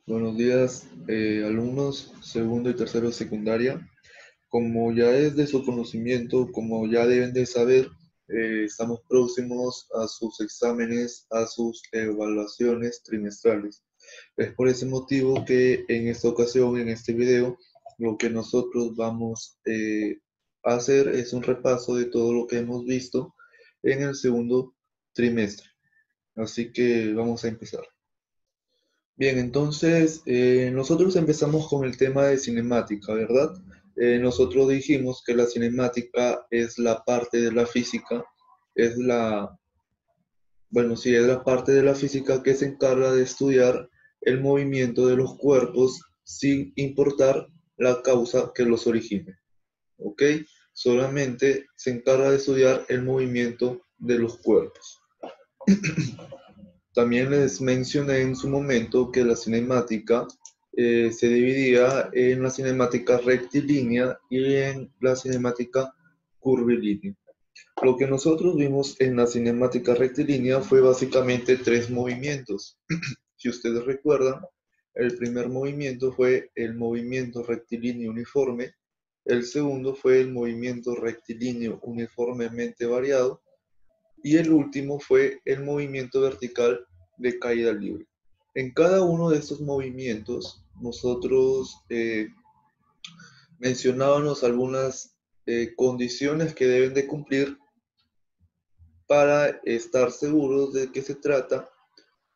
Buenos días, alumnos, segundo y tercero de secundaria. Como ya es de su conocimiento, como ya deben de saber, estamos próximos a sus exámenes, a sus evaluaciones trimestrales. Es por ese motivo que en esta ocasión, en este video, lo que nosotros vamos a hacer es un repaso de todo lo que hemos visto en el segundo trimestre. Así que vamos a empezar. Bien, entonces nosotros empezamos con el tema de cinemática, ¿verdad? Nosotros dijimos que la cinemática es la parte de la física, es la, bueno, sí, es la parte de la física que se encarga de estudiar el movimiento de los cuerpos sin importar la causa que los origine, ¿ok? Solamente se encarga de estudiar el movimiento de los cuerpos. También les mencioné en su momento que la cinemática se dividía en la cinemática rectilínea y en la cinemática curvilínea. Lo que nosotros vimos en la cinemática rectilínea fue básicamente tres movimientos. Si ustedes recuerdan, el primer movimiento fue el movimiento rectilíneo uniforme, el segundo fue el movimiento rectilíneo uniformemente variado y el último fue el movimiento vertical de caída libre. En cada uno de estos movimientos nosotros mencionábamos algunas condiciones que deben de cumplir para estar seguros de que se trata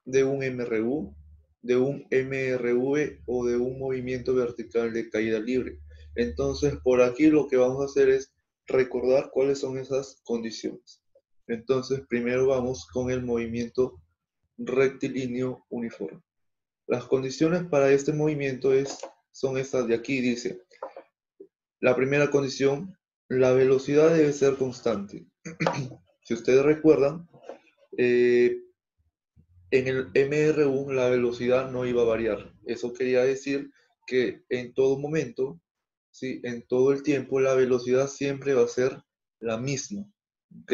de un MRU, de un MRV o de un movimiento vertical de caída libre. Entonces, por aquí lo que vamos a hacer es recordar cuáles son esas condiciones. Entonces, primero vamos con el movimiento rectilíneo uniforme. Las condiciones para este movimiento son estas de aquí, dice. La primera condición, la velocidad debe ser constante. Si ustedes recuerdan, en el MRU la velocidad no iba a variar. Eso quería decir que en todo momento, ¿sí? En todo el tiempo, la velocidad siempre va a ser la misma. ¿Ok?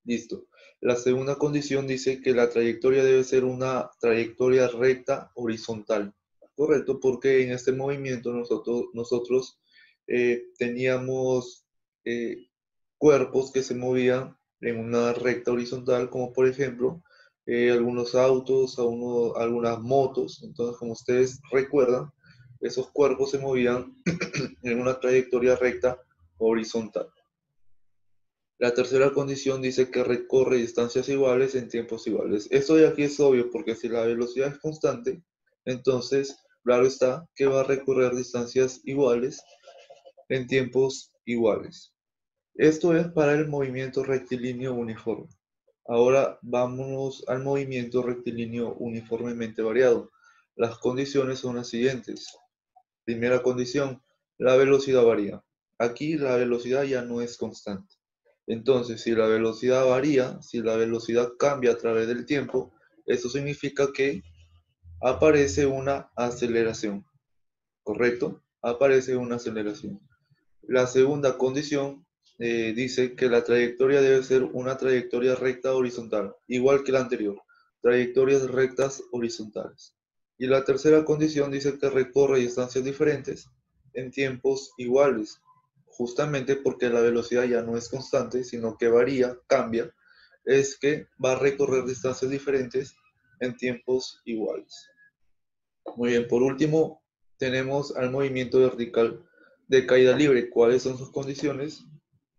Listo. La segunda condición dice que la trayectoria debe ser una trayectoria recta horizontal. Correcto, porque en este movimiento nosotros teníamos cuerpos que se movían en una recta horizontal, como por ejemplo algunos autos, algunas motos. Entonces, como ustedes recuerdan, esos cuerpos se movían en una trayectoria recta horizontal. La tercera condición dice que recorre distancias iguales en tiempos iguales. Esto de aquí es obvio porque si la velocidad es constante, entonces, claro está que va a recorrer distancias iguales en tiempos iguales. Esto es para el movimiento rectilíneo uniforme. Ahora vámonos al movimiento rectilíneo uniformemente variado. Las condiciones son las siguientes. Primera condición, la velocidad varía. Aquí la velocidad ya no es constante. Entonces, si la velocidad varía, si la velocidad cambia a través del tiempo, eso significa que aparece una aceleración, ¿correcto? Aparece una aceleración. La segunda condición dice que la trayectoria debe ser una trayectoria recta horizontal, igual que la anterior, trayectorias rectas horizontales. Y la tercera condición dice que recorre distancias diferentes en tiempos iguales, justamente porque la velocidad ya no es constante, sino que varía, cambia, es que va a recorrer distancias diferentes en tiempos iguales. Muy bien, por último, tenemos al movimiento vertical de caída libre. ¿Cuáles son sus condiciones?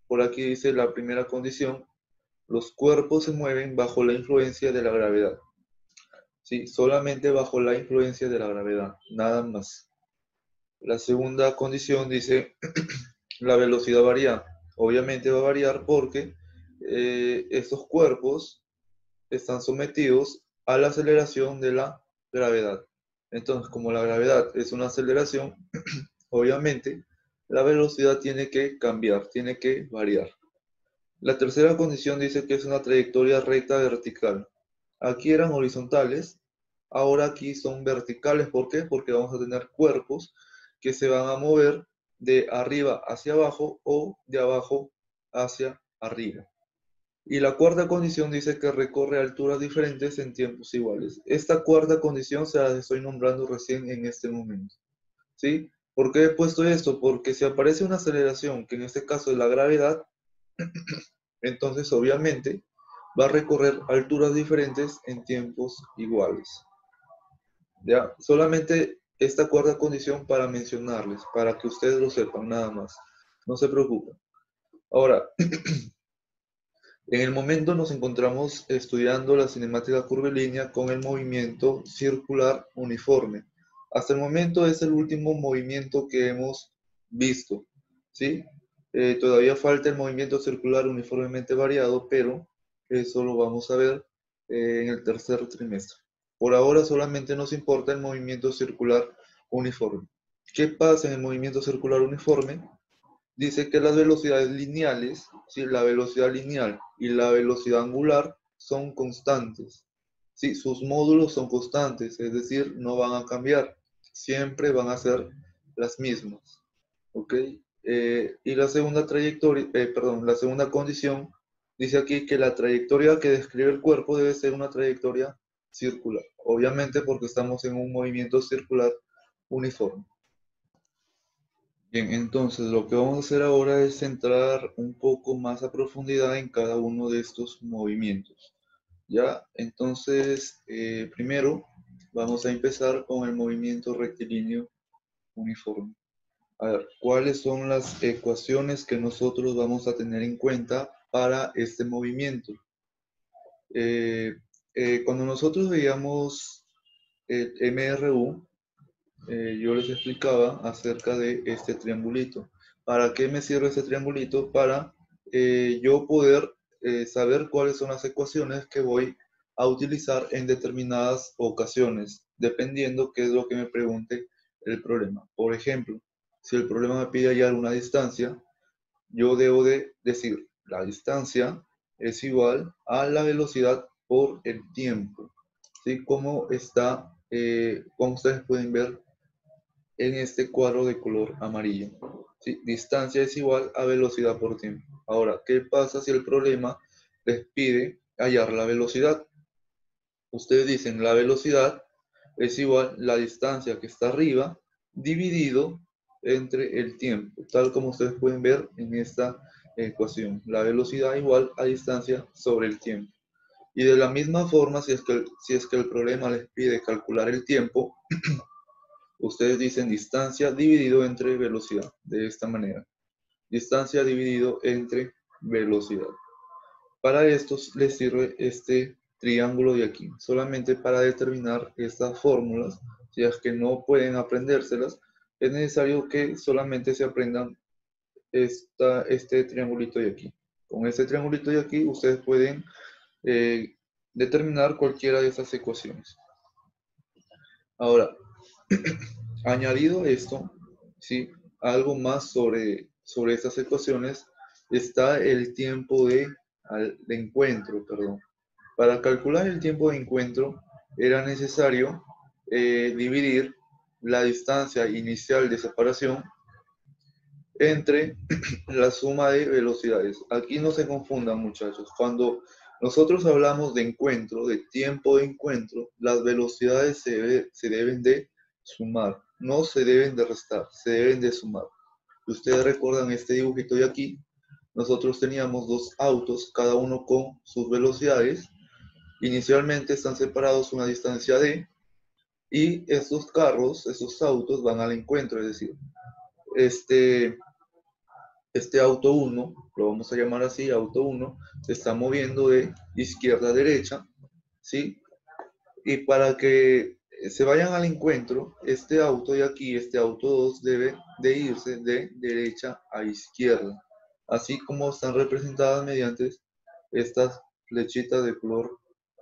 Por aquí dice la primera condición, los cuerpos se mueven bajo la influencia de la gravedad. Sí, solamente bajo la influencia de la gravedad, nada más. La segunda condición dice, la velocidad varía. Obviamente va a variar porque estos cuerpos están sometidos a la aceleración de la gravedad. Entonces, como la gravedad es una aceleración, obviamente la velocidad tiene que cambiar, tiene que variar. La tercera condición dice que es una trayectoria recta vertical. Aquí eran horizontales, ahora aquí son verticales. ¿Por qué? Porque vamos a tener cuerpos que se van a mover de arriba hacia abajo o de abajo hacia arriba. Y la cuarta condición dice que recorre alturas diferentes en tiempos iguales. Esta cuarta condición se la estoy nombrando recién en este momento, ¿sí? ¿Por qué he puesto esto? Porque si aparece una aceleración, que en este caso es la gravedad, entonces obviamente va a recorrer alturas diferentes en tiempos iguales. ¿Ya? Solamente esta cuarta condición para mencionarles, para que ustedes lo sepan, nada más. No se preocupen. Ahora, en el momento nos encontramos estudiando la cinemática curvilínea con el movimiento circular uniforme. Hasta el momento es el último movimiento que hemos visto, ¿sí? Todavía falta el movimiento circular uniformemente variado, pero eso lo vamos a ver en el tercer trimestre. Por ahora solamente nos importa el movimiento circular uniforme. ¿Qué pasa en el movimiento circular uniforme? Dice que las velocidades lineales, ¿sí? La velocidad lineal y la velocidad angular son constantes. ¿Sí? Sus módulos son constantes, es decir, no van a cambiar. Siempre van a ser las mismas. ¿Ok? Y la segunda trayectoria, perdón, la segunda condición dice aquí que la trayectoria que describe el cuerpo debe ser una trayectoria circular. Obviamente porque estamos en un movimiento circular uniforme. Bien, entonces lo que vamos a hacer ahora es entrar un poco más a profundidad en cada uno de estos movimientos. ¿Ya? Entonces, primero vamos a empezar con el movimiento rectilíneo uniforme. A ver, ¿cuáles son las ecuaciones que nosotros vamos a tener en cuenta para este movimiento? Eh, Cuando nosotros veíamos el MRU, yo les explicaba acerca de este triangulito. ¿Para qué me sirve este triangulito? Para yo poder saber cuáles son las ecuaciones que voy a utilizar en determinadas ocasiones, dependiendo qué es lo que me pregunte el problema. Por ejemplo, si el problema me pide hallar una distancia, yo debo de decir, la distancia es igual a la velocidad por el tiempo. ¿Sí? Como está, como ustedes pueden ver en este cuadro de color amarillo. ¿Sí? Distancia es igual a velocidad por tiempo. Ahora, ¿qué pasa si el problema les pide hallar la velocidad? Ustedes dicen la velocidad es igual a la distancia que está arriba dividido entre el tiempo, tal como ustedes pueden ver en esta ecuación. La velocidad igual a distancia sobre el tiempo. Y de la misma forma, si es que el problema les pide calcular el tiempo, ustedes dicen distancia dividido entre velocidad, de esta manera. Distancia dividido entre velocidad. Para esto les sirve este triángulo de aquí, solamente para determinar estas fórmulas. Si es que no pueden aprendérselas, es necesario que solamente se aprendan este triangulito de aquí. Con este triangulito de aquí, ustedes pueden determinar cualquiera de esas ecuaciones. Ahora, añadido esto, ¿sí? Algo más sobre estas ecuaciones está el tiempo de encuentro, perdón. Para calcular el tiempo de encuentro era necesario dividir la distancia inicial de separación entre la suma de velocidades. Aquí no se confundan, muchachos. Cuando nosotros hablamos de encuentro, de tiempo de encuentro, las velocidades se deben de sumar, no se deben de restar, se deben de sumar. Ustedes recuerdan este dibujito de aquí. Nosotros teníamos dos autos, cada uno con sus velocidades. Inicialmente están separados una distancia d, y estos carros, esos autos van al encuentro, es decir, este auto 1, lo vamos a llamar así, auto 1, se está moviendo de izquierda a derecha, ¿sí? Y para que se vayan al encuentro, este auto de aquí, este auto 2, debe de irse de derecha a izquierda, así como están representadas mediante estas flechitas de color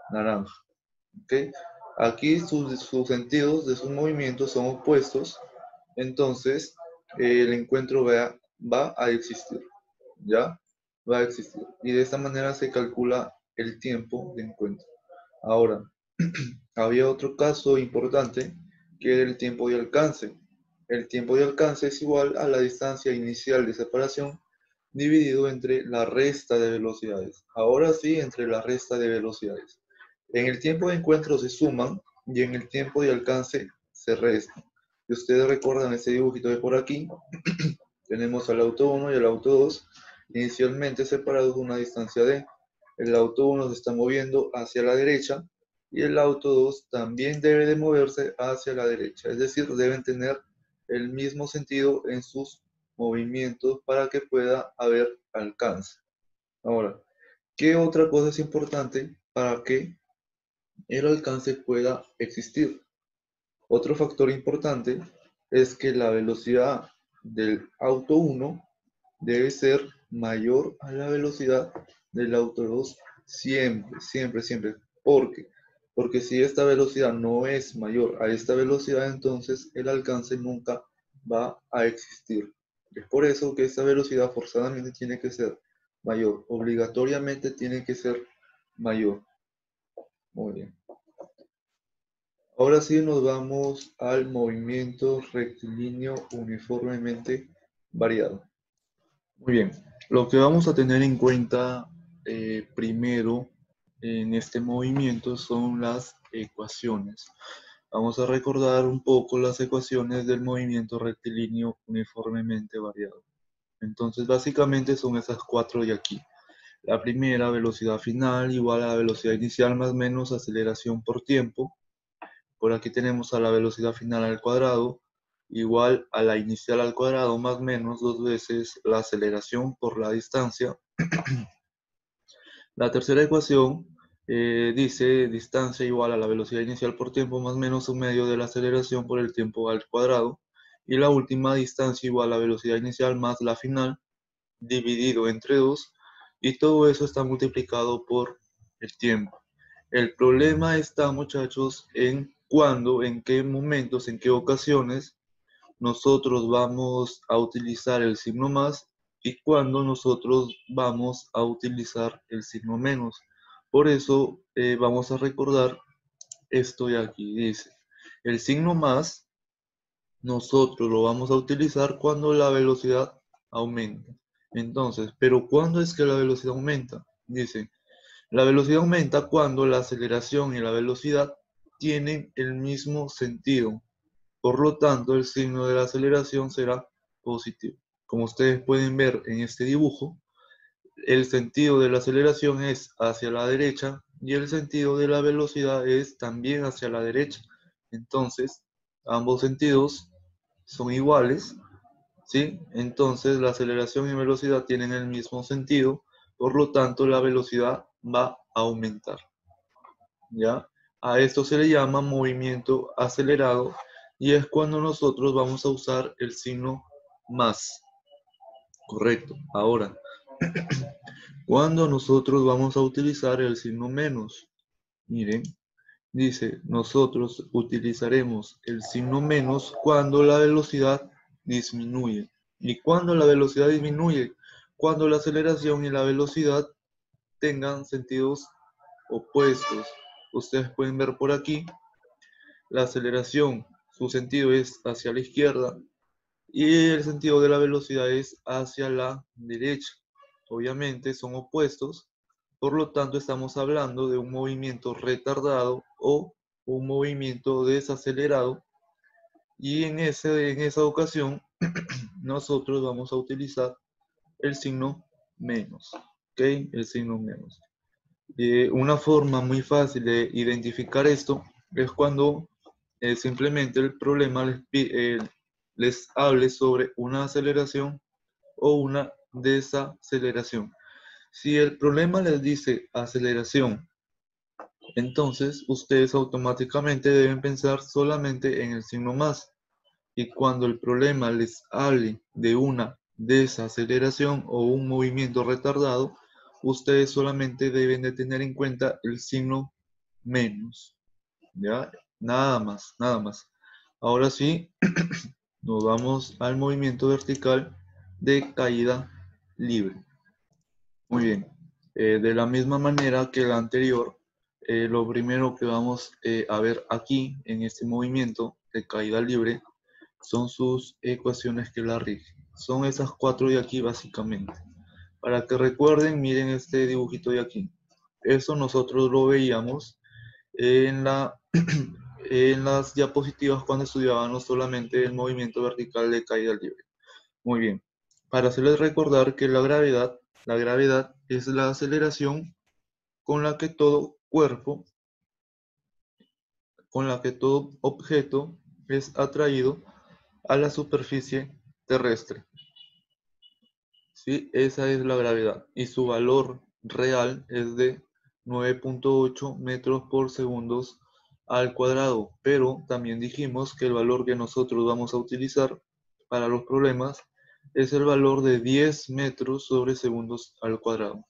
naranja. ¿Okay? Aquí sus sentidos de sus movimientos son opuestos, entonces el encuentro va a existir, ¿ya? Va a existir. Y de esta manera se calcula el tiempo de encuentro. Ahora, había otro caso importante que era el tiempo de alcance. El tiempo de alcance es igual a la distancia inicial de separación dividido entre la resta de velocidades. Ahora sí, entre la resta de velocidades. En el tiempo de encuentro se suman y en el tiempo de alcance se restan. Si ustedes recuerdan ese dibujito de por aquí, tenemos al auto 1 y al auto 2 inicialmente separados una distancia de. El auto 1 se está moviendo hacia la derecha y el auto 2 también debe de moverse hacia la derecha. Es decir, deben tener el mismo sentido en sus movimientos para que pueda haber alcance. Ahora, ¿qué otra cosa es importante para que el alcance pueda existir? Otro factor importante es que la velocidad del auto 1 debe ser mayor a la velocidad del auto 2 siempre, siempre, siempre. ¿Por qué? Porque si esta velocidad no es mayor a esta velocidad, entonces el alcance nunca va a existir. Es por eso que esta velocidad forzadamente tiene que ser mayor, obligatoriamente tiene que ser mayor. Muy bien. Ahora sí nos vamos al movimiento rectilíneo uniformemente variado. Muy bien, lo que vamos a tener en cuenta primero en este movimiento son las ecuaciones. Vamos a recordar un poco las ecuaciones del movimiento rectilíneo uniformemente variado. Entonces, básicamente son esas cuatro de aquí. La primera, velocidad final igual a la velocidad inicial más menos aceleración por tiempo. Por aquí tenemos a la velocidad final al cuadrado igual a la inicial al cuadrado más menos dos veces la aceleración por la distancia. La tercera ecuación dice distancia igual a la velocidad inicial por tiempo más menos un medio de la aceleración por el tiempo al cuadrado. Y la última, distancia igual a la velocidad inicial más la final dividido entre 2. Y todo eso está multiplicado por el tiempo. El problema está, muchachos, en cuándo, en qué momentos, en qué ocasiones nosotros vamos a utilizar el signo más y cuándo nosotros vamos a utilizar el signo menos. Por eso vamos a recordar esto de aquí. Dice, el signo más nosotros lo vamos a utilizar cuando la velocidad aumenta. Entonces, ¿pero cuándo es que la velocidad aumenta? Dice, la velocidad aumenta cuando la aceleración y la velocidad tienen el mismo sentido. Por lo tanto, el signo de la aceleración será positivo. Como ustedes pueden ver en este dibujo, el sentido de la aceleración es hacia la derecha y el sentido de la velocidad es también hacia la derecha. Entonces, ambos sentidos son iguales, ¿sí? Entonces, la aceleración y velocidad tienen el mismo sentido, por lo tanto, la velocidad va a aumentar, ¿ya? A esto se le llama movimiento acelerado y es cuando nosotros vamos a usar el signo más. Correcto. Ahora, cuando nosotros vamos a utilizar el signo menos, miren, dice, nosotros utilizaremos el signo menos cuando la velocidad disminuye. ¿Y cuando la velocidad disminuye? Cuando la aceleración y la velocidad tengan sentidos opuestos. Ustedes pueden ver por aquí, la aceleración, su sentido es hacia la izquierda y el sentido de la velocidad es hacia la derecha. Obviamente son opuestos, por lo tanto estamos hablando de un movimiento retardado o un movimiento desacelerado y en esa ocasión nosotros vamos a utilizar el signo menos, ¿ok? El signo menos. Una forma muy fácil de identificar esto es cuando simplemente el problema les hable sobre una aceleración o una desaceleración. Si el problema les dice aceleración, entonces ustedes automáticamente deben pensar solamente en el signo más. Y cuando el problema les hable de una desaceleración o un movimiento retardado, ustedes solamente deben de tener en cuenta el signo menos. ¿Ya? Nada más, nada más. Ahora sí, nos vamos al movimiento vertical de caída libre. Muy bien. De la misma manera que la anterior, lo primero que vamos a ver aquí en este movimiento de caída libre son sus ecuaciones que la rigen. Son esas cuatro de aquí básicamente. Para que recuerden, miren este dibujito de aquí. Eso nosotros lo veíamos en en las diapositivas cuando estudiábamos solamente el movimiento vertical de caída libre. Muy bien. Para hacerles recordar que la gravedad es la aceleración con la que todo cuerpo, con la que todo objeto es atraído a la superficie terrestre. ¿Sí? Esa es la gravedad y su valor real es de 9.8 metros por segundos al cuadrado, pero también dijimos que el valor que nosotros vamos a utilizar para los problemas es el valor de 10 metros sobre segundos al cuadrado.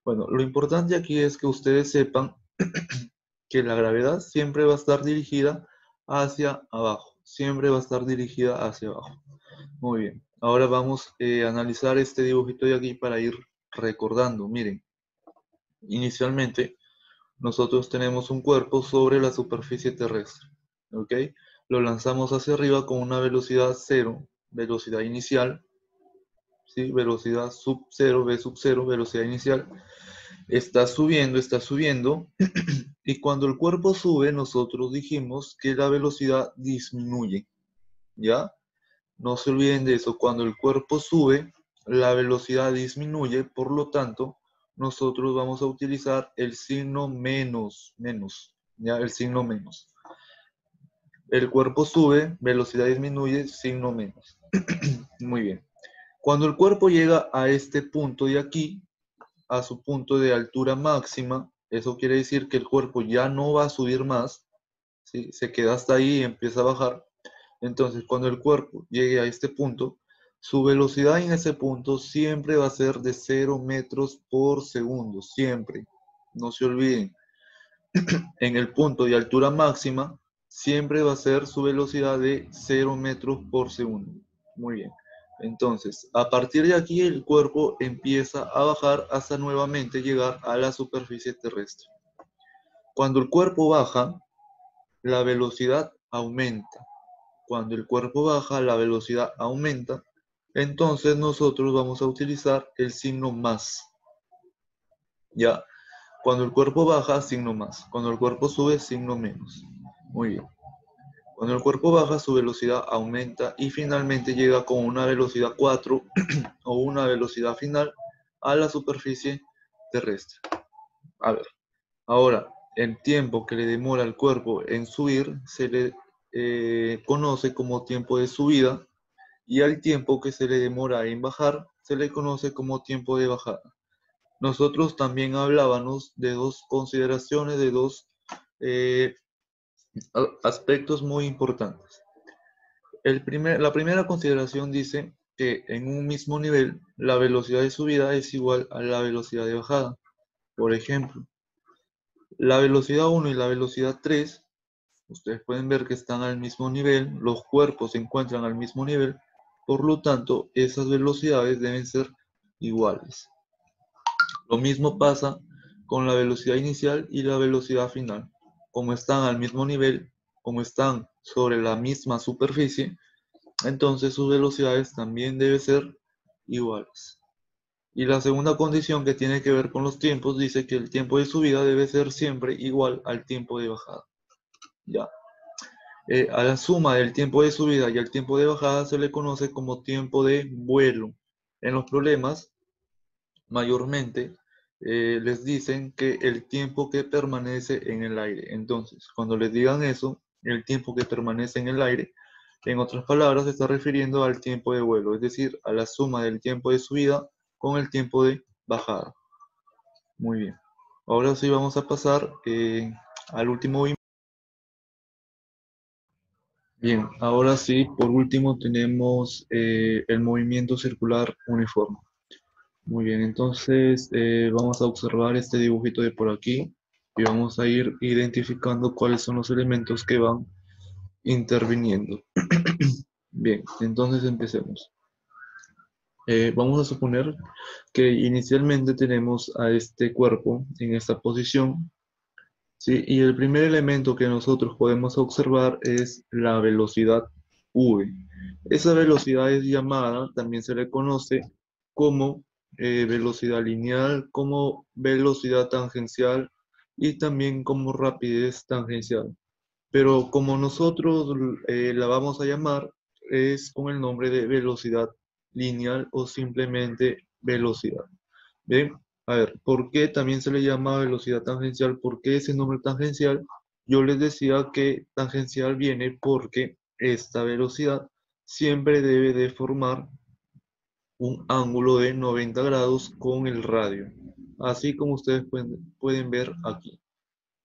Bueno, lo importante aquí es que ustedes sepan que la gravedad siempre va a estar dirigida hacia abajo, siempre va a estar dirigida hacia abajo. Muy bien, ahora vamos a analizar este dibujito de aquí para ir recordando. Miren, inicialmente nosotros tenemos un cuerpo sobre la superficie terrestre, ¿ok? Lo lanzamos hacia arriba con una velocidad cero, velocidad inicial, ¿sí? Velocidad sub cero, v sub cero, velocidad inicial. Está subiendo, y cuando el cuerpo sube, nosotros dijimos que la velocidad disminuye, ¿ya? No se olviden de eso, cuando el cuerpo sube, la velocidad disminuye, por lo tanto, nosotros vamos a utilizar el signo menos, ¿ya? El signo menos. El cuerpo sube, velocidad disminuye, signo menos. Muy bien. Cuando el cuerpo llega a este punto de aquí, a su punto de altura máxima, eso quiere decir que el cuerpo ya no va a subir más, ¿sí? Se queda hasta ahí y empieza a bajar. Entonces, cuando el cuerpo llegue a este punto, su velocidad en ese punto siempre va a ser de 0 metros por segundo, siempre. No se olviden. En el punto de altura máxima, siempre va a ser su velocidad de 0 metros por segundo. Muy bien. Entonces, a partir de aquí, el cuerpo empieza a bajar hasta nuevamente llegar a la superficie terrestre. Cuando el cuerpo baja, la velocidad aumenta. Cuando el cuerpo baja, la velocidad aumenta. Entonces nosotros vamos a utilizar el signo más. ¿Ya? Cuando el cuerpo baja, signo más. Cuando el cuerpo sube, signo menos. Muy bien. Cuando el cuerpo baja, su velocidad aumenta y finalmente llega con una velocidad 4 o una velocidad final a la superficie terrestre. A ver, ahora, el tiempo que le demora al cuerpo en subir se le conoce como tiempo de subida, y al tiempo que se le demora en bajar se le conoce como tiempo de bajada. Nosotros también hablábamos de dos consideraciones, de dos eh, aspectos muy importantes. La primera consideración dice que en un mismo nivel la velocidad de subida es igual a la velocidad de bajada. Por ejemplo, la velocidad 1 y la velocidad 3, ustedes pueden ver que están al mismo nivel, los cuerpos se encuentran al mismo nivel, por lo tanto, esas velocidades deben ser iguales. Lo mismo pasa con la velocidad inicial y la velocidad final. Como están al mismo nivel, como están sobre la misma superficie, entonces sus velocidades también deben ser iguales. Y la segunda condición, que tiene que ver con los tiempos, dice que el tiempo de subida debe ser siempre igual al tiempo de bajada. Ya. A la suma del tiempo de subida y el tiempo de bajada se le conoce como tiempo de vuelo. En los problemas, mayormente, les dicen que el tiempo que permanece en el aire. Entonces, cuando les digan eso, el tiempo que permanece en el aire, en otras palabras, se está refiriendo al tiempo de vuelo, es decir, a la suma del tiempo de subida con el tiempo de bajada. Muy bien. Ahora sí vamos a pasar al último. Bien, ahora sí, por último tenemos el movimiento circular uniforme. Muy bien, entonces vamos a observar este dibujito de por aquí y vamos a ir identificando cuáles son los elementos que van interviniendo. Bien, entonces empecemos. Vamos a suponer que inicialmente tenemos a este cuerpo en esta posición, ¿sí? Y el primer elemento que nosotros podemos observar es la velocidad v. Esa velocidad es llamada, también se le conoce como velocidad lineal, como velocidad tangencial y también como rapidez tangencial. Pero como nosotros la vamos a llamar, es con el nombre de velocidad lineal o simplemente velocidad. Bien, a ver, ¿por qué también se le llama velocidad tangencial? ¿Por qué ese nombre tangencial? Yo les decía que tangencial viene porque esta velocidad siempre debe de formar un ángulo de 90 grados con el radio, así como ustedes pueden ver aquí.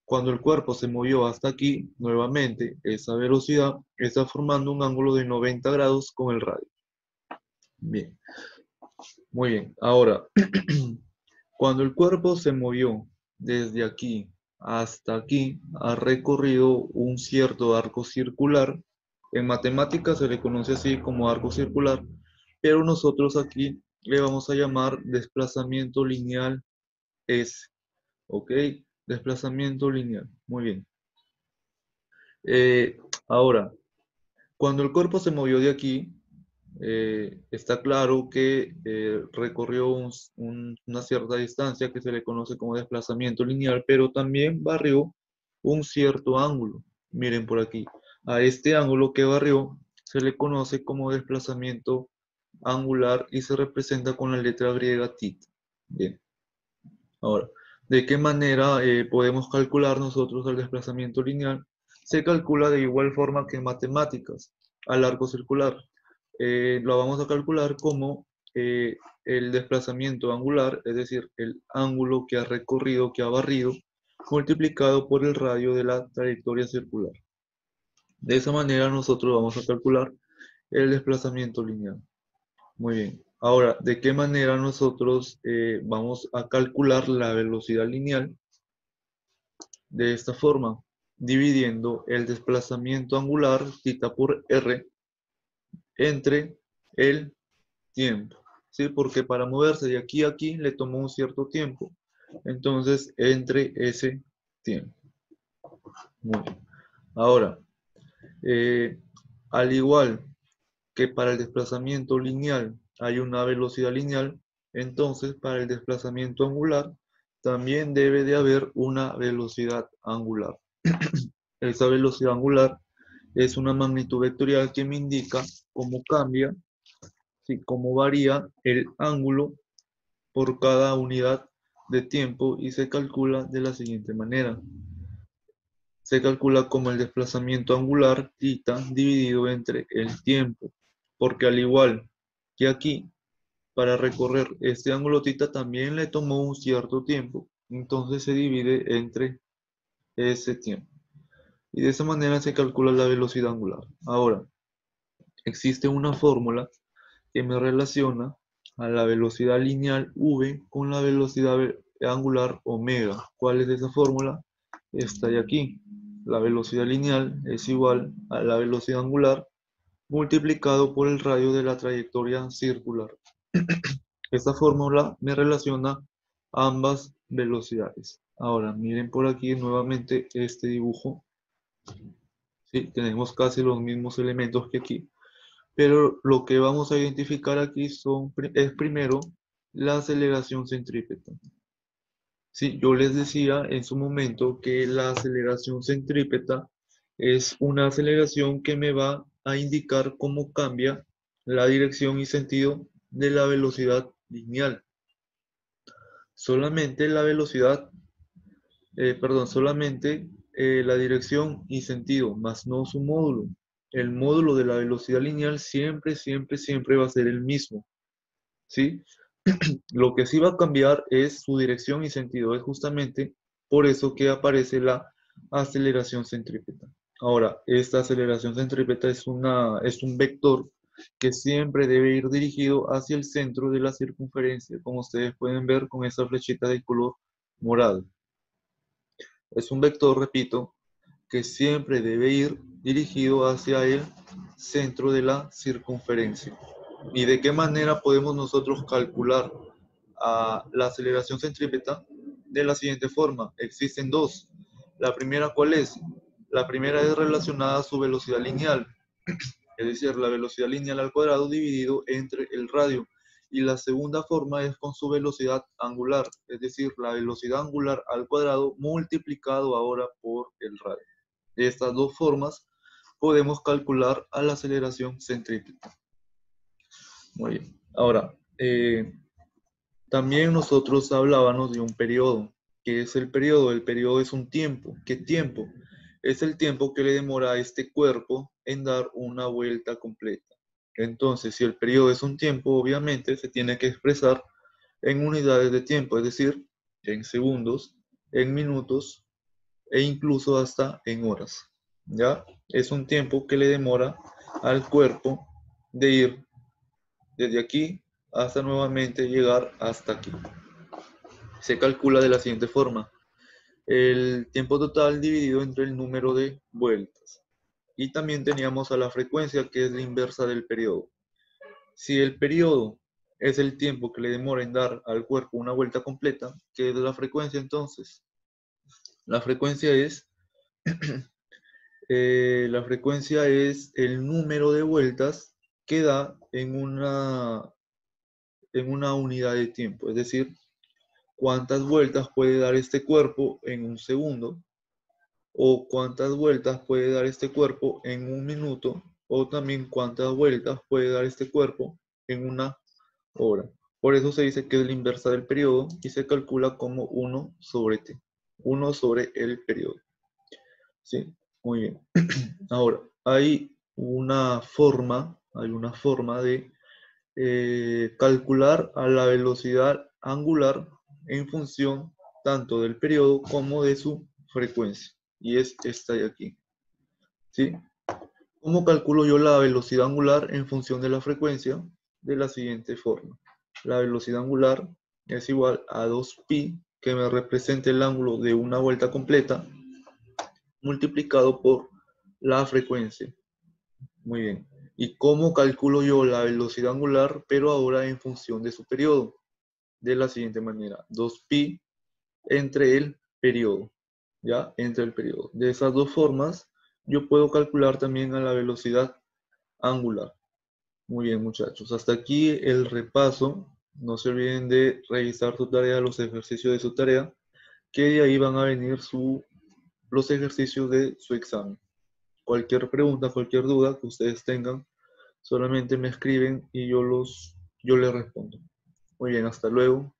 Cuando el cuerpo se movió hasta aquí, nuevamente, esa velocidad está formando un ángulo de 90 grados con el radio. Bien, muy bien. Ahora, cuando el cuerpo se movió desde aquí hasta aquí, ha recorrido un cierto arco circular. En matemáticas se le conoce así como arco circular, pero nosotros aquí le vamos a llamar desplazamiento lineal S. ¿Ok? Desplazamiento lineal. Muy bien. Ahora, cuando el cuerpo se movió de aquí, está claro que recorrió una cierta distancia que se le conoce como desplazamiento lineal, pero también barrió un cierto ángulo. Miren por aquí. A este ángulo que barrió se le conoce como desplazamiento angular y se representa con la letra griega θ. Bien. Ahora, ¿de qué manera podemos calcular nosotros el desplazamiento lineal? Se calcula de igual forma que en matemáticas, al arco circular. Lo vamos a calcular como el desplazamiento angular, es decir, el ángulo que ha recorrido, que ha barrido, multiplicado por el radio de la trayectoria circular. De esa manera nosotros vamos a calcular el desplazamiento lineal. Muy bien. Ahora, ¿de qué manera nosotros vamos a calcular la velocidad lineal? De esta forma, dividiendo el desplazamiento angular, θ por r, entre el tiempo. ¿Sí? Porque para moverse de aquí a aquí le tomó un cierto tiempo. Entonces, entre ese tiempo. Muy bien. Ahora, eh, al igual que para el desplazamiento lineal hay una velocidad lineal, entonces para el desplazamiento angular también debe de haber una velocidad angular. Esa velocidad angular es una magnitud vectorial que me indica cómo cambia, ¿sí? Cómo varía el ángulo por cada unidad de tiempo y se calcula de la siguiente manera. Se calcula como el desplazamiento angular θ dividido entre el tiempo, porque al igual que aquí, para recorrer este ángulo θ también le tomó un cierto tiempo, entonces se divide entre ese tiempo. Y de esa manera se calcula la velocidad angular. Ahora, existe una fórmula que me relaciona a la velocidad lineal v con la velocidad angular omega. ¿Cuál es esa fórmula? Está de aquí. La velocidad lineal es igual a la velocidad angular multiplicado por el radio de la trayectoria circular. Esta fórmula me relaciona ambas velocidades. Ahora, miren por aquí nuevamente este dibujo. Sí, tenemos casi los mismos elementos que aquí. Pero lo que vamos a identificar aquí es primero la aceleración centrípeta. Sí, yo les decía en su momento que la aceleración centrípeta es una aceleración que me va a indicar cómo cambia la dirección y sentido de la velocidad lineal. Solamente la velocidad, solamente la dirección y sentido, más no su módulo. El módulo de la velocidad lineal siempre, siempre, siempre va a ser el mismo, ¿sí? Lo que sí va a cambiar es su dirección y sentido. Es justamente por eso que aparece la aceleración centrípeta. Ahora, esta aceleración centrípeta es un vector que siempre debe ir dirigido hacia el centro de la circunferencia, como ustedes pueden ver con esa flechita de color morado. Es un vector, repito, que siempre debe ir dirigido hacia el centro de la circunferencia. ¿Y de qué manera podemos nosotros calcular la aceleración centrípeta? De la siguiente forma. Existen dos. La primera, ¿cuál es? La primera es relacionada a su velocidad lineal, es decir, la velocidad lineal al cuadrado dividido entre el radio. y la segunda forma es con su velocidad angular, es decir, la velocidad angular al cuadrado multiplicado ahora por el radio. De estas dos formas podemos calcular a la aceleración centrípeta. Muy bien. Ahora, también nosotros hablábamos de un periodo. ¿Qué es el periodo? El periodo es un tiempo. ¿Qué tiempo? Es el tiempo que le demora a este cuerpo en dar una vuelta completa. Entonces, si el periodo es un tiempo, obviamente se tiene que expresar en unidades de tiempo, es decir, en segundos, en minutos e incluso hasta en horas. ¿Ya? Es un tiempo que le demora al cuerpo de ir desde aquí hasta nuevamente llegar hasta aquí. Se calcula de la siguiente forma: el tiempo total dividido entre el número de vueltas. Y también teníamos a la frecuencia, que es la inversa del periodo. Si el periodo es el tiempo que le demora en dar al cuerpo una vuelta completa, ¿qué es la frecuencia entonces? La frecuencia es, la frecuencia es el número de vueltas que da en una unidad de tiempo, es decir, cuántas vueltas puede dar este cuerpo en un segundo, o cuántas vueltas puede dar este cuerpo en un minuto, o también cuántas vueltas puede dar este cuerpo en una hora. Por eso se dice que es la inversa del periodo y se calcula como 1 sobre t, 1 sobre el periodo. ¿Sí? Muy bien. Ahora, hay una forma de calcular a la velocidad angular en función tanto del periodo como de su frecuencia. Y es esta de aquí. ¿Sí? ¿Cómo calculo yo la velocidad angular en función de la frecuencia? De la siguiente forma. La velocidad angular es igual a 2pi, que me representa el ángulo de una vuelta completa, multiplicado por la frecuencia. Muy bien. ¿Y cómo calculo yo la velocidad angular, pero ahora en función de su periodo? De la siguiente manera: 2pi entre el periodo. ¿Ya? Entre el periodo. De esas dos formas, yo puedo calcular también a la velocidad angular. Muy bien, muchachos. Hasta aquí el repaso. No se olviden de revisar su tarea, los ejercicios de su tarea, que de ahí van a venir los ejercicios de su examen. Cualquier pregunta, cualquier duda que ustedes tengan, solamente me escriben y yo les respondo. Muy bien, hasta luego.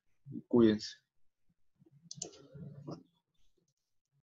Cuídense.